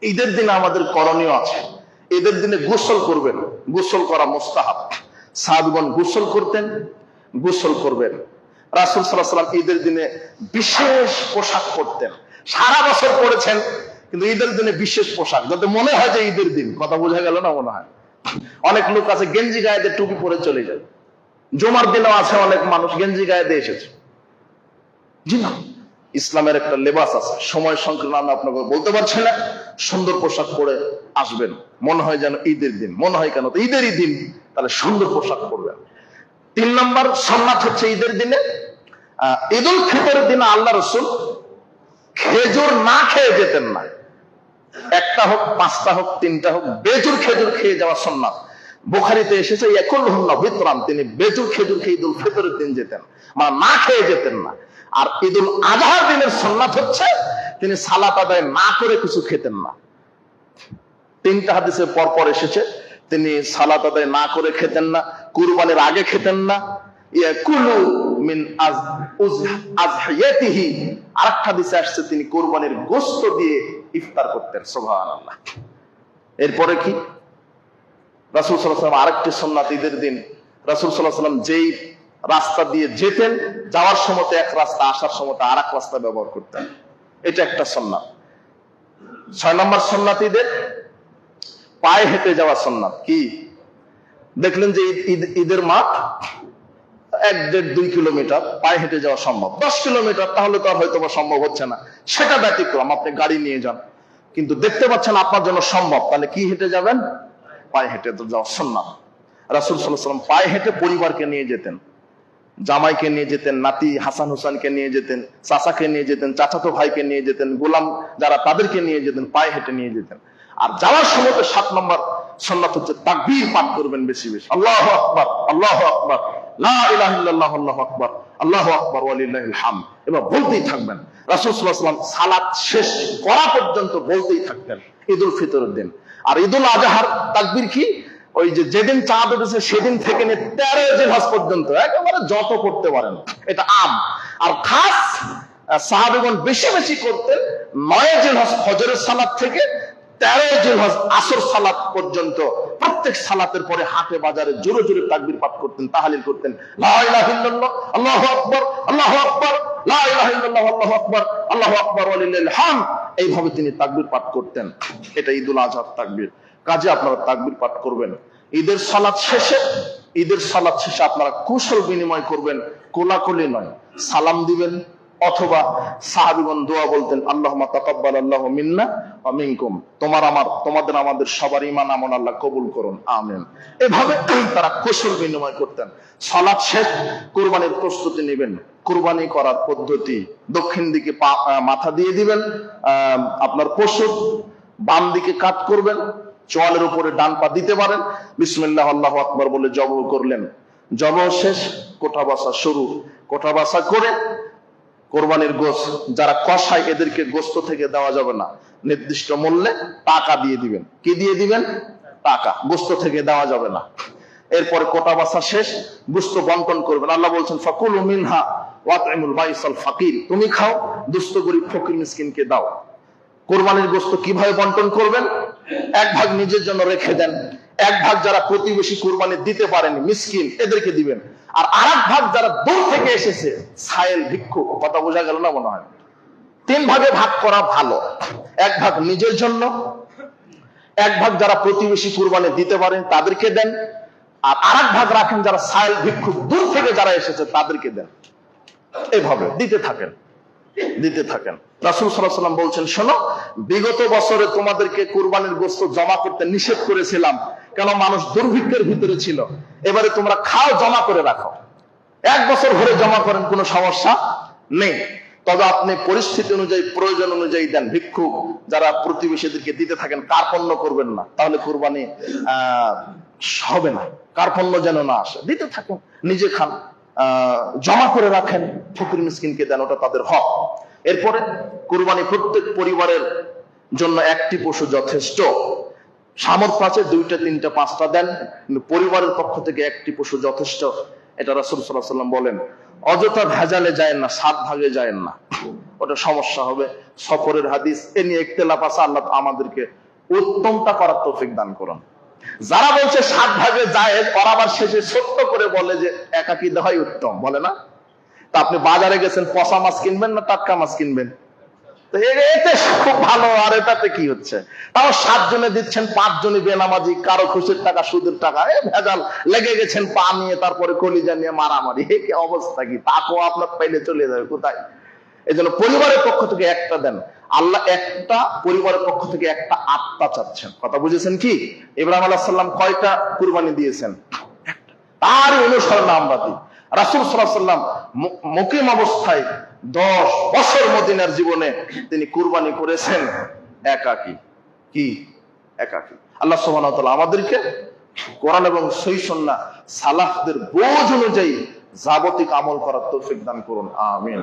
ঈদের দিনে আমাদের করণীয় আছে। ঈদের দিনে গোসল করবেন, গোসল করা মুস্তাহাব। সাহাবীগণ গোসল করতেন, গোসল করবেন। রাসূল সাল্লাল্লাহু আলাইহি ওয়াসাল্লাম ঈদের দিনে বিশেষ পোশাক পরতেন। সারা বছর পরেছেন, কিন্তু ঈদের দিনে বিশেষ পোশাক, যাতে মনে হয় যে ঈদের দিন। কথা বোঝা গেল না? মনে হয়। অনেক লোক আছে গেঞ্জি গায়ে দিয়ে টুপি পরে চলে যায়। জুমার দিনেও আছে অনেক মানুষ গেঞ্জি গায়ে দিয়ে এসেছে। জি না, ইসলামের একটা লেবাস আছে। সময় সংকীর্ণ আমি আপনাকে বলতে পারছি না। সুন্দর পোশাক পরে আসবেন, মনে হয় যেন ঈদের দিন। মনে হয় কেন? তো ঈদেরই দিন, তাহলে সুন্দর পোশাক পরবেন। 3 নম্বর সুন্নাত হচ্ছে ঈদের দিনে, ঈদ উল ফিতরের দিনে আল্লাহ রাসূল খেজুর না খেয়ে যেতেন না। একটা হোক, 5টা হোক, 3টা হোক, বেজুর খেজুর খেয়ে যাওয়া সুন্নাত। বুখারীতে এসেছে ইয়াকুলহুন্না বিতরান, তিনি বেজুর খেজুর খেয়ে ঈদ উল ফিতরের দিন যেতেন, মানে না খেয়ে যেতেন না। আর ঈদ উল আজহার দিনের সুন্নাত হচ্ছে তিনি সালাত আদায় না করে কিছু খেতেন না। 3টা হাদিসে পরপর এসেছে তিনি সালাত আদায় না করে খেতেন না, কুরবানির আগে খেতেন না। ইয়াকুলু মিন আযহিয়াতিহি, আরেকটা হাদিসে আসছে তিনি কুরবানির গোশত দিয়ে ইফতার করতেন। সুবহানাল্লাহ। এরপরে কি? রাসূল সাল্লাল্লাহু আলাইহি ওয়াসাল্লাম আরেকটি সুন্নাত ঈদের দিন, রাসূল সাল্লাল্লাহু আলাইহি ওয়াসাল্লাম যেই রাস্তা দিয়ে যেতেন, যাওয়ার সময় এক রাস্তা, আসার সময় আরেক রাস্তা ব্যবহার করতেন। এটা একটা সুন্নাত। 6 নম্বর সুন্নাত ঈদের পায়ে হেঁটে যাওয়া সুন্নাত। কি দেখলেন যে ঈদের মাঠ 1-1.5-2 কিলোমিটার পায়ে হেঁটে যাওয়া সম্ভব। 10 কিলোমিটার তাহলে তো আর হয়তো বা সম্ভব হচ্ছে না, সেটা ব্যতিক্রম। আপনি গাড়ি নিয়ে যান, কিন্তু দেখতে পাচ্ছেন আপনার জন্য সম্ভব, তাহলে কি হেঁটে যাবেন? পায়ে হেঁটে তো যাওয়া সুন্নাত। রাসূল সাল্লাল্লাহু আলাইহি ওয়াসাল্লাম পায়ে হেঁটে পরিবারকে নিয়ে যেতেন, জামাইকে নিয়ে যেতেন, নাতি হাসান হোসেনকে নিয়ে যেতেন, চাচাকে নিয়ে যেতেন, চাচাতো ভাইকে নিয়ে যেতেন, গোলাম যারা তাদেরকে নিয়ে যেতেন, পায়ে হেঁটে নিয়ে যেতেন। আর যাওয়ার সময় 7 নম্বর সুন্নাত হচ্ছে তাকবীর পাঠ করবেন বেশি বেশি। আল্লাহু আকবার, আল্লাহু আকবার, লা ইলাহা ইল্লাল্লাহ, আল্লাহু আকবার, আল্লাহু আকবার ওয়া লিল্লাহিল হামদ। এবার বলতেই থাকবেন। রাসূল সাল্লাল্লাহু আলাইহি ওয়াসাল্লাম সালাত শেষ করা পর্যন্ত বলতেই থাকতেন ঈদ উল ফিতরের দিন। আর ঈদ উল আজহার তাকবীর কি? ওই যে যেদিন চাঁদ উঠেছে সেদিন থেকে নিয়ে 13 জিলহজ পর্যন্ত একেবারে যত করতে পারেন, এটা আম। আর খাস সাহাবীগণ বেশি বেশি করতেন 9 জিলহজ ফজরের সালাত থেকে 13 জিলহজ আসর সালাত পর্যন্ত। প্রত্যেক সালাতের পরে হাটে বাজারে জোরে জোরে তাকবীর পাঠ করতেন, তাহলিল করতেন। লা ইলাহা ইল্লাল্লাহ, আল্লাহু আকবার, আল্লাহু আকবার, লা ইলাহা ইল্লাল্লাহ, আল্লাহু আকবার, আল্লাহু আকবার ওয়া লিল্লাহিল হামদ। এইভাবে তিনি তাকবীর পাঠ করতেন। এটা ঈদুল আজহার তাকবীর। কাজে আপনারা তাকবীর পাঠ করবেন। ঈদের সালাত শেষে আপনারা কুশল বিনিময় করবেন, কোলাকুলি নয়, সালাম দিবেন। অথবা সাহাবীগণ দোয়া বলতেন, আল্লাহুম্মা তাকাব্বাল আল্লাহু মিন্না ওয়া মিনকুম, তোমাদের আমাদের সবার ঈমান আমল আল্লাহ কবুল করুন, আমিন। এভাবে তারা কুশল বিনিময় করতেন। সালাত শেষ কুরবানির প্রস্তুতি নেবেন। কুরবানি করার পদ্ধতি, দক্ষিণ দিকে মাথা দিয়ে দিবেন, আপনার পশু বাম দিকে কাট করবেন, চোয়ালের উপরে ডান পা দিতে পারেন, বিসমিল্লাহ আল্লাহু আকবার বলে জবহ করলেন। জবহ শেষ, কোঠা বাসা শুরু। কোঠা বাসা করে কোরবানির গোশত যারা কষায়, এদেরকে গোশত থেকে দেওয়া যাবে না, নির্দিষ্ট মূল্যে টাকা দিয়ে দিবেন। কি দিয়ে দিবেন? টাকা। গোশত থেকে দেওয়া যাবে না। এরপরে কোটা বাসা শেষ, গোশত বন্টন করবেন। আল্লাহ বলছেন ফাকুলু মিনহা ওয়াতইমুল বাইসাল ফাকির, তুমি খাও, দুস্থ গরীব ফকির মিসকিনকে দাও। কোরবানির গোশত কিভাবে বন্টন করবেন? 1 ভাগ নিজের জন্য রেখে দেন, 1 ভাগ যারা প্রতিবেশী কোরবানি দিতে পারেন মিসকিন, এদেরকে দিবেন। আর আরেক ভাগ যারা দূর থেকে এসেছে, সায়েল ভিক্ষুক। কথা বোঝা গেল না? মনে হয় 3 ভাগে ভাগ করা ভালো। 1 ভাগ নিজের জন্য, 1 ভাগ যারা প্রতিবেশী কোরবানি দিতে পারেন তাদেরকে দেন, আর আরেক ভাগ রাখেন যারা সায়েল ভিক্ষুক, দূর থেকে যারা এসেছে তাদেরকে দেন। এইভাবে দিতে থাকেন। রাসূল সাল্লাল্লাহু আলাইহি ওয়াসাল্লাম বলছেন, শোনো, বিগত বছরে তোমাদেরকে কুরবানির গোশত জমা করতে নিষেধ করেছিলাম, কেন? মানুষ দুর্ভিক্ষের ভিতরে ছিল। এবারে তোমরা খাও, জমা করে রাখো। 1 বছর ধরে জমা করেন, কোনো সমস্যা নেই। তবে আপনি পরিস্থিতি অনুযায়ী, প্রয়োজন অনুযায়ী দেন। ভিক্ষুক যারা প্রতিবেশীদেরকে দিতে থাকেন, কার্পণ্য করবেন না, তাহলে কুরবানি হবে না। কার্পণ্য যেন না আসে, দিতে থাকুন, নিজে খান, জমা করে রাখেন, ফকির মিসকিনকে দেন, ওটা তাদের হক। এরপরে কুরবানি প্রত্যেক পরিবারের জন্য 1টি পশু যথেষ্ট। সামর্থ্য আছে 2টা, 3টা, 5টা দেন, কিন্তু পরিবারের পক্ষ থেকে 1টি পশু যথেষ্ট। এটা রাসূল সাল্লাল্লাহু আলাইহি ওয়াসাল্লাম বলেন। অযথা ভেজালে যায় না, 7 ভাগে যায় না, ওটা সমস্যা হবে। সফরের হাদিস এ নিয়ে ইখতিলাফ আছে, আল্লাহ আমাদেরকে উত্তমটা করার তৌফিক দান করুন। যারা বলছে 7 ভাগে জায়েজ, ওরা আবার শেষে সত্য করে বলে যে একাকী দেওয়াই উত্তম, বলে না? তা আপনি বাজারে গেছেন, পচা মাছ কিনবেন না টাটকা মাছ কিনবেন? তো এতে খুব ভালো, আর এটাতে কি হচ্ছে? তাও 7 জনে দিচ্ছেন, 5 জনই বেনামাজি, কারো খুশির টাকা সুদের টাকা, ভেজাল লেগে গেছেন, পা নিয়ে তারপরে কলিজা নিয়ে মারামারি। কি অবস্থা! কি তাকেও আপনার পাইলে চলে যাবে কোথায়? এই জন্য পরিবারের পক্ষ থেকে একটা দেন। আল্লাহ একটা পরিবারের পক্ষ থেকে একটা আত্মা চাচ্ছেন। কথা বুঝেছেন? কি ইব্রাহিম আলাইহিস সালাম কয়টা কুরবানি দিয়েছেন? তার অনুসরণ আমরা দিই। রাসূল সাল্লাল্লাহু আলাইহি ওয়াসাল্লাম মুকিম অবস্থায় 10 বছর মদিনার জীবনে তিনি কুরবানি করেছেন একাকী। কি? একাকী। আল্লাহ সুবহানাহু ওয়া তাআলা আমাদেরকে কোরআন এবং সহিহ সুন্নাহ সালাফদের বোঝ অনুযায়ী জাগতিক আমল করার তৌফিক দান করুন। আমিন।